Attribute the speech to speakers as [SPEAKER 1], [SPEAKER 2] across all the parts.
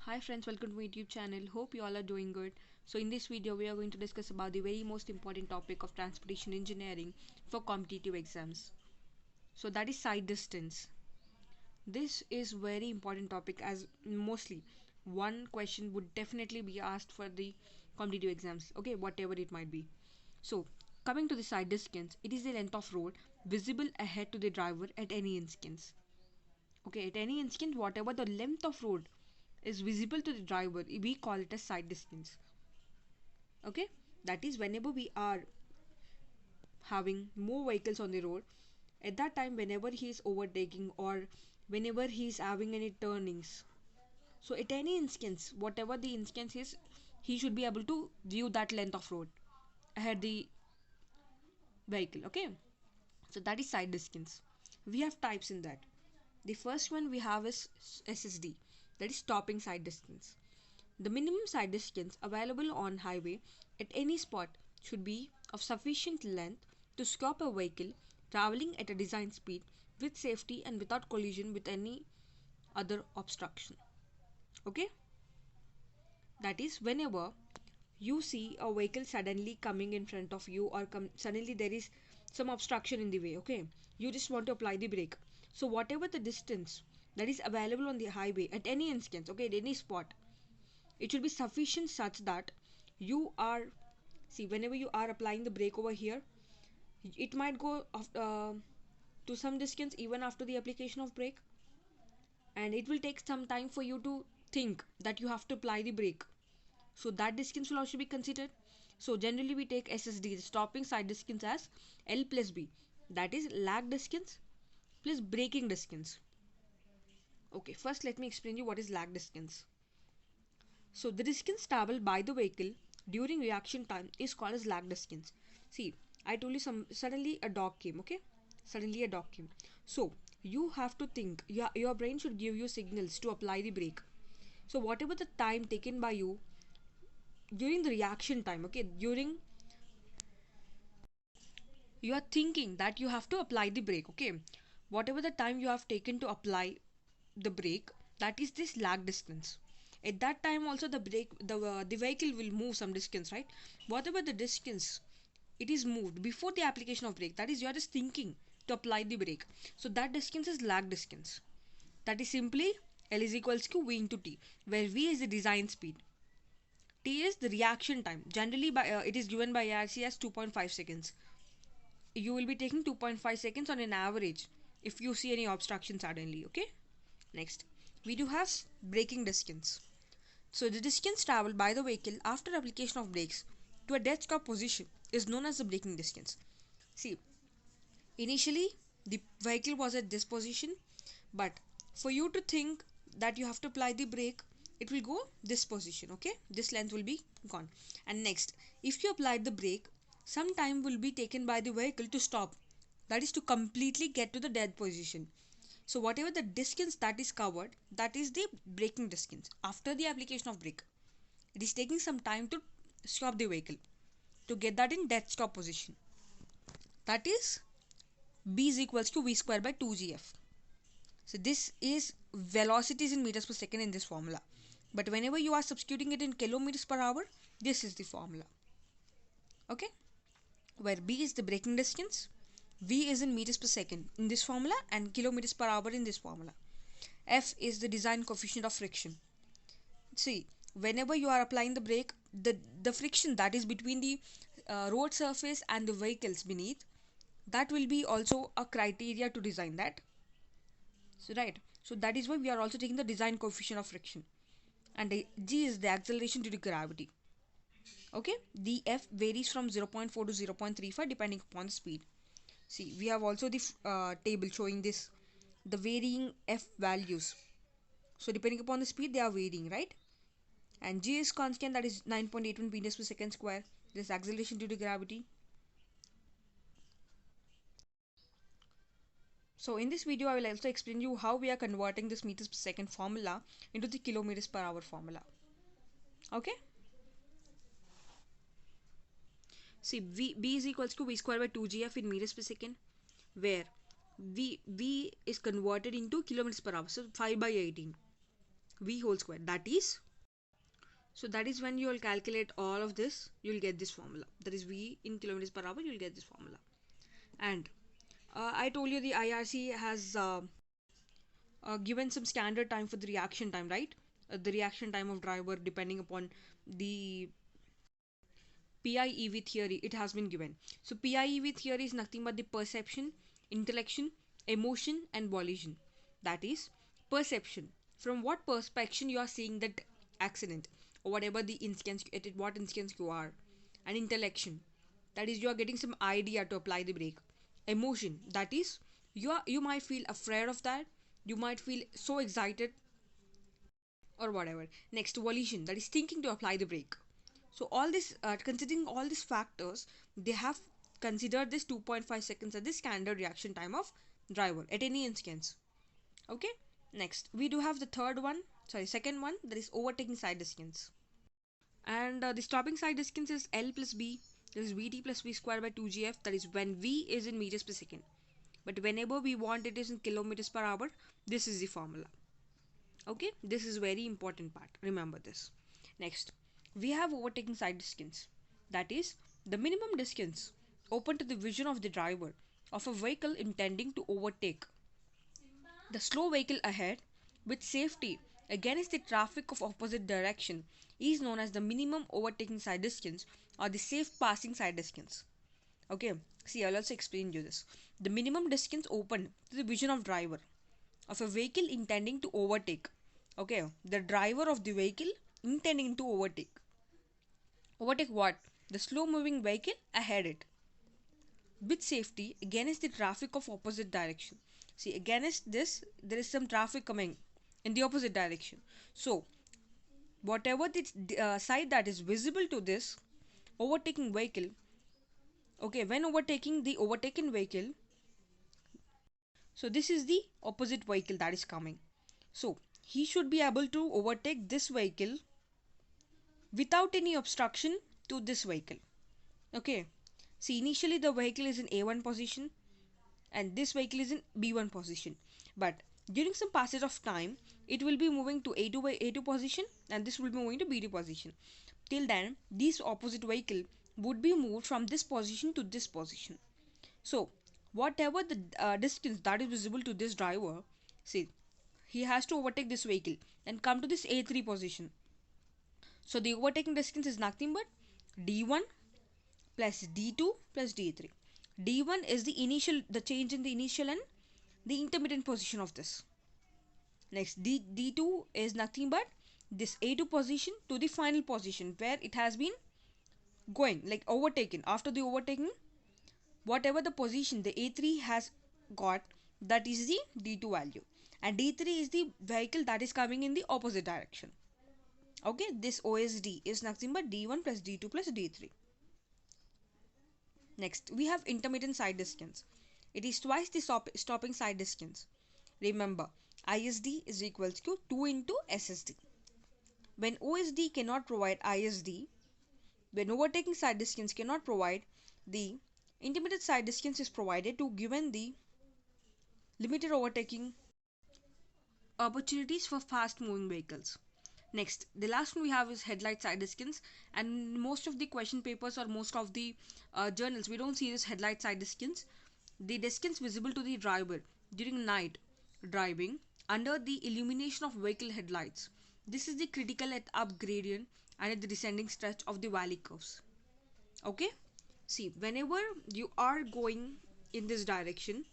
[SPEAKER 1] Hi friends, welcome to my YouTube channel. Hope you all are doing good. So in this video we are going to discuss about the very most important topic of transportation engineering for competitive exams. So that is side distance. This is very important topic as mostly one question would definitely be asked for the competitive exams. Okay, whatever it might be. So coming to the side distance, it is the length of road visible ahead to the driver at any instance. Okay, at any instant whatever the length of road is visible to the driver, we call it as side distance. Okay, that is whenever we are having more vehicles on the road, at that time whenever he is overtaking or whenever he is having any turnings, so at any instance whatever the instance is, he should be able to view that length of road ahead the vehicle. Okay, so that is side distance. We have types in that. The first one we have is SSD, that is stopping side distance. The minimum side distance available on highway at any spot should be of sufficient length to stop a vehicle traveling at a design speed with safety and without collision with any other obstruction. Okay, that is whenever you see a vehicle suddenly coming in front of you or suddenly there is some obstruction in the way. Okay, you just want to apply the brake. So whatever the distance that is available on the highway at any instance, okay, at any spot, it should be sufficient such that you are, see, whenever you are applying the brake over here, it might go to some distance even after the application of brake, and it will take some time for you to think that you have to apply the brake. So that distance will also be considered. So generally we take SSD, the stopping side distance, as L plus B, that is lag distance plus braking distance. Okay, first let me explain you what is lag distance. So the distance traveled by the vehicle during reaction time is called as lag distance. See, I told you suddenly a dog came, okay? Suddenly a dog came. So you have to think, your brain should give you signals to apply the brake. So whatever the time taken by you during the reaction time, okay, during you are thinking that you have to apply the brake, okay? Whatever the time you have taken to apply the brake, that is this lag distance. At that time also the vehicle will move some distance, right? Whatever the distance it is moved before the application of brake, that is you are just thinking to apply the brake, so that distance is lag distance. That is simply L is equals to V into T, where V is the design speed, T is the reaction time. Generally by it is given by RC as 2.5 seconds. You will be taking 2.5 seconds on an average if you see any obstruction suddenly. Okay, next we do have braking distance. So the distance traveled by the vehicle after application of brakes to a dead stop position is known as the braking distance. See, initially the vehicle was at this position, but for you to think that you have to apply the brake, it will go this position. Okay, this length will be gone. And next, if you applied the brake, some time will be taken by the vehicle to stop, that is to completely get to the dead position. So whatever the distance that is covered, that is the braking distance after the application of brake. It is taking some time to stop the vehicle to get that in dead stop position. That is B is equals to V square by 2GF. So this is velocities in meters per second in this formula. But whenever you are substituting it in kilometers per hour, this is the formula. Okay, where B is the braking distance, V is in meters per second in this formula, and kilometers per hour in this formula. F is the design coefficient of friction. See, whenever you are applying the brake, the friction that is between the road surface and the vehicles beneath, that will be also a criteria to design that. So right, so that is why we are also taking the design coefficient of friction, and the G is the acceleration due to gravity. Okay, the F varies from 0.4 to 0.35 depending upon the speed. See, we have also the table showing this, the varying F values. So depending upon the speed, they are varying, right? And G is constant, that is 9.81 meters per second square. This acceleration due to gravity. So in this video, I will also explain you how we are converting this meters per second formula into the kilometers per hour formula. Okay. See, B is equals to V square by 2GF in meters per second, where V is converted into kilometers per hour, so 5 by 18. v whole square. That is, so that is when you will calculate all of this, you'll get this formula. That is v in kilometers per hour, you'll get this formula. And I told you the IRC has given some standard time for the reaction time, right? The reaction time of driver depending upon the PIEV theory, it has been given. So PIEV theory is nothing but the perception, intellection, emotion, and volition. That is perception. From what perspective you are seeing that accident, or whatever the instance, at what instance you are. And intellection, that is you are getting some idea to apply the brake. Emotion, that is you might feel afraid of that, you might feel so excited or whatever. Next, volition, that is thinking to apply the brake. So all this, considering all these factors, they have considered this 2.5 seconds as the standard reaction time of driver at any instance. Okay. Next, we do have the second one, that is overtaking side distance. And the stopping side distance is L plus B, that is Vt plus V square by 2gf, that is when V is in meters per second. But whenever we want it is in kilometers per hour, this is the formula. Okay, this is very important part, remember this. Next, we have overtaking side distance, that is the minimum distance open to the vision of the driver of a vehicle intending to overtake the slow vehicle ahead with safety against the traffic of opposite direction is known as the minimum overtaking side distance or the safe passing side distance. Okay, see, I'll also explain you this. The minimum distance open to the vision of driver of a vehicle intending to overtake. Okay, the driver of the vehicle intending to overtake. Overtake what? The slow moving vehicle ahead it. With safety against the traffic of opposite direction. See, against this, there is some traffic coming in the opposite direction. So, whatever the side that is visible to this overtaking vehicle, okay, when overtaking the overtaken vehicle, so this is the opposite vehicle that is coming. So, he should be able to overtake this vehicle without any obstruction to this vehicle. Okay, see, initially the vehicle is in A1 position and this vehicle is in B1 position, but during some passage of time it will be moving to A2 position and this will be moving to B2 position. Till then this opposite vehicle would be moved from this position to this position. So whatever the distance that is visible to this driver, see, he has to overtake this vehicle and come to this A3 position. So the overtaking distance is nothing but D1 plus D2 plus D3. D1 is the change in the initial and the intermittent position of this. Next, D2 is nothing but this A2 position to the final position where it has been going, like overtaken. After the overtaking, whatever the position the A3 has got, that is the D2 value. And D3 is the vehicle that is coming in the opposite direction. Okay, this OSD is nothing but D1 plus D2 plus D3. Next, we have intermittent side distance. It is twice the stopping side distance. Remember, ISD is equals to 2 into SSD. When OSD cannot provide ISD, when overtaking side distance cannot provide, the intermittent side distance is provided to given the limited overtaking opportunities for fast moving vehicles. Next, the last one we have is headlight side distance, and most of the question papers or most of the journals, we don't see this headlight side distance. The distance visible to the driver during night driving under the illumination of vehicle headlights. This is the critical at up gradient and at the descending stretch of the valley curves. Okay, see, whenever you are going in this direction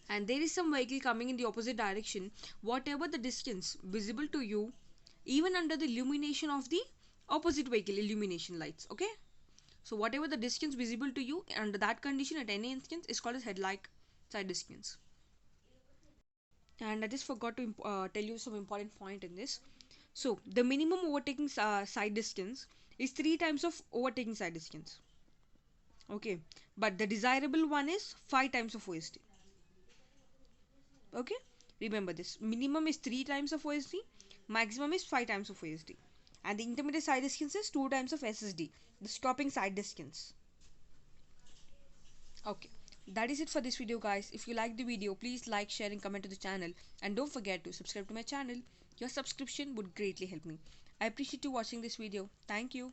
[SPEAKER 1] and there is some vehicle coming in the opposite direction, whatever the distance visible to you, even under the illumination of the opposite vehicle illumination lights. Okay, so whatever the distance visible to you under that condition at any instance is called as headlight side distance. And I just forgot to tell you some important point in this. So the minimum overtaking side distance is 3 times of overtaking side distance. Okay, but the desirable one is 5 times of OSD. Okay, remember this, minimum is 3 times of OSD, maximum is 5 times of OSD, and the intermediate side distance is 2 times of SSD, the stopping side distance. Okay, That is it for this video, guys. If you like the video, please like, share and comment to the channel, and don't forget to subscribe to my channel. Your subscription would greatly help me. I appreciate you watching this video. Thank you.